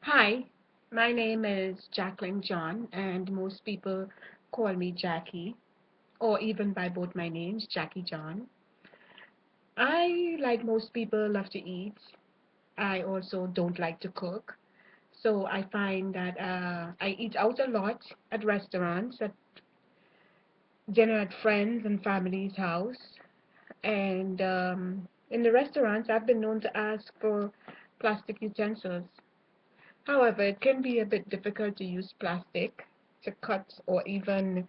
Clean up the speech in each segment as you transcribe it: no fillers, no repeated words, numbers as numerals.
Hi, my name is Jacqueline John, and most people call me Jackie, or even by both my names, Jackie John. I, like most people, love to eat. I also don't like to cook. So I find that I eat out a lot at restaurants, at dinner at friends and family's house. And in the restaurants, I've been known to ask for plastic utensils. However, it can be a bit difficult to use plastic to cut or even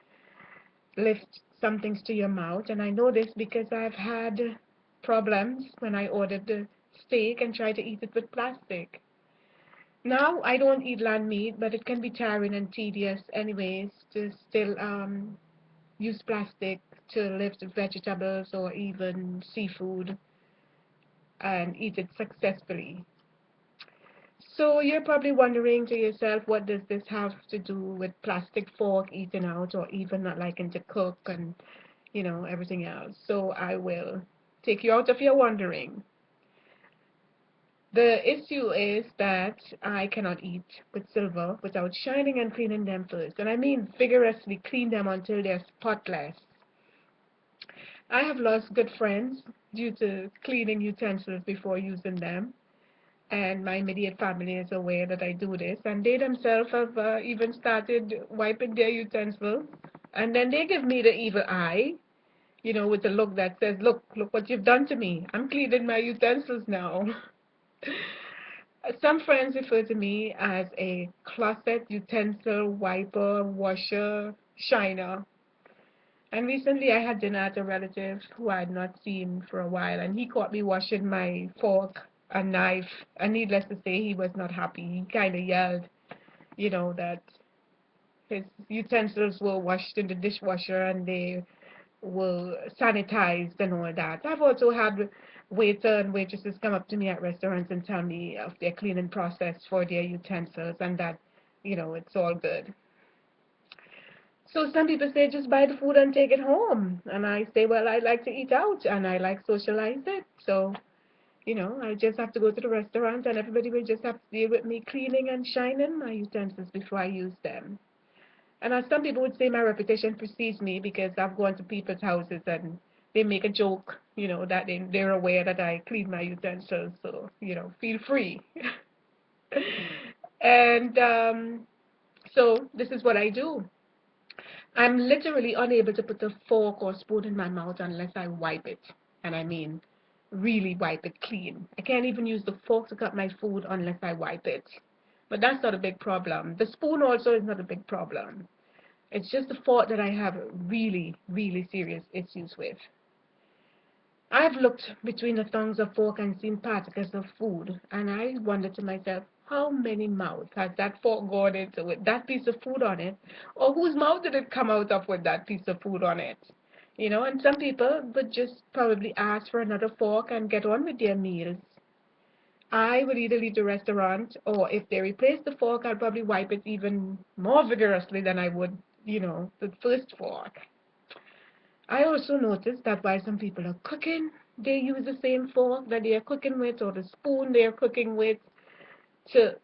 lift some things to your mouth. And I know this because I've had problems when I ordered the steak and tried to eat it with plastic. Now, I don't eat land meat, but it can be tiring and tedious anyways to still use plastic to lift vegetables or even seafood and eat it successfully. So you're probably wondering to yourself, what does this have to do with plastic fork eating out or even not liking to cook and, everything else? So I will take you out of your wondering. The issue is that I cannot eat with silver without shining and cleaning them first. And I mean vigorously clean them until they're spotless. I have lost good friends due to cleaning utensils before using them. And my immediate family is aware that I do this, and they themselves have even started wiping their utensils, and then they give me the evil eye, with a look that says, look what you've done to me. I'm cleaning my utensils now." Some friends refer to me as a closet utensil wiper, washer, shiner. And recently I had dinner at a relative who I had not seen for a while, and he caught me washing my fork and knife. And needless to say, he was not happy. He kind of yelled, that his utensils were washed in the dishwasher and they were sanitized and all that. I've also had waiter and waitresses come up to me at restaurants and tell me of their cleaning process for their utensils and that, it's all good. So some people say just buy the food and take it home. And I say, well, I like to eat out and I like socialize it. So, I just have to go to the restaurant and everybody will just have to deal with me cleaning and shining my utensils before I use them. And as some people would say, my reputation precedes me because I've gone to people's houses and they make a joke, that they're aware that I clean my utensils. So, feel free. And so this is what I do. I'm literally unable to put a fork or spoon in my mouth unless I wipe it. And I mean, really wipe it clean. I can't even use the fork to cut my food unless I wipe it. But that's not a big problem. The spoon also is not a big problem. It's just the fork that I have really, really serious issues with. I've looked between the tongues of fork and seen particles of food, and I wonder to myself, how many mouths has that fork gone into with that piece of food on it? Or whose mouth did it come out of with that piece of food on it? And some people would just probably ask for another fork and get on with their meals. I would either leave the restaurant, or if they replace the fork, I'll probably wipe it even more vigorously than I would, the first fork. I also noticed that while some people are cooking, they use the same fork that they are cooking with or the spoon they are cooking with to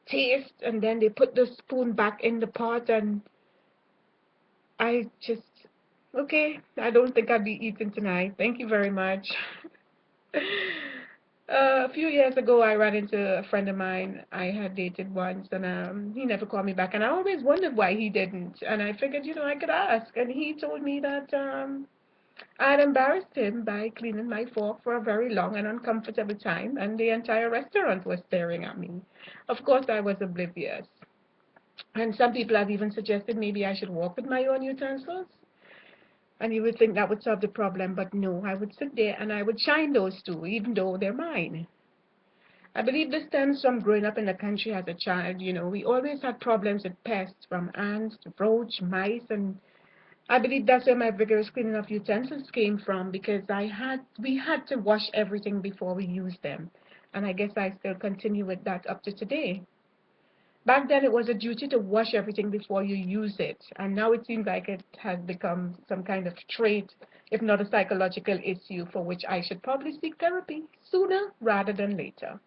taste, and then they put the spoon back in the pot, and I just, okay, I don't think I'll be eating tonight. Thank you very much. A few years ago, I ran into a friend of mine I had dated once, and he never called me back. And I always wondered why he didn't. And I figured, I could ask. And he told me that I had embarrassed him by cleaning my fork for a very long and uncomfortable time, and the entire restaurant was staring at me. Of course, I was oblivious. And some people have even suggested maybe I should walk with my own utensils. And you would think that would solve the problem, but no, I would sit there and I would shine those too, even though they're mine. I believe this stems from growing up in the country as a child. We always had problems with pests, from ants, roach, mice, and I believe that's where my vigorous cleaning of utensils came from, because we had to wash everything before we used them. And I guess I still continue with that up to today. Back then, it was a duty to wash everything before you use it, and now it seems like it has become some kind of trait, if not a psychological issue, for which I should probably seek therapy sooner rather than later.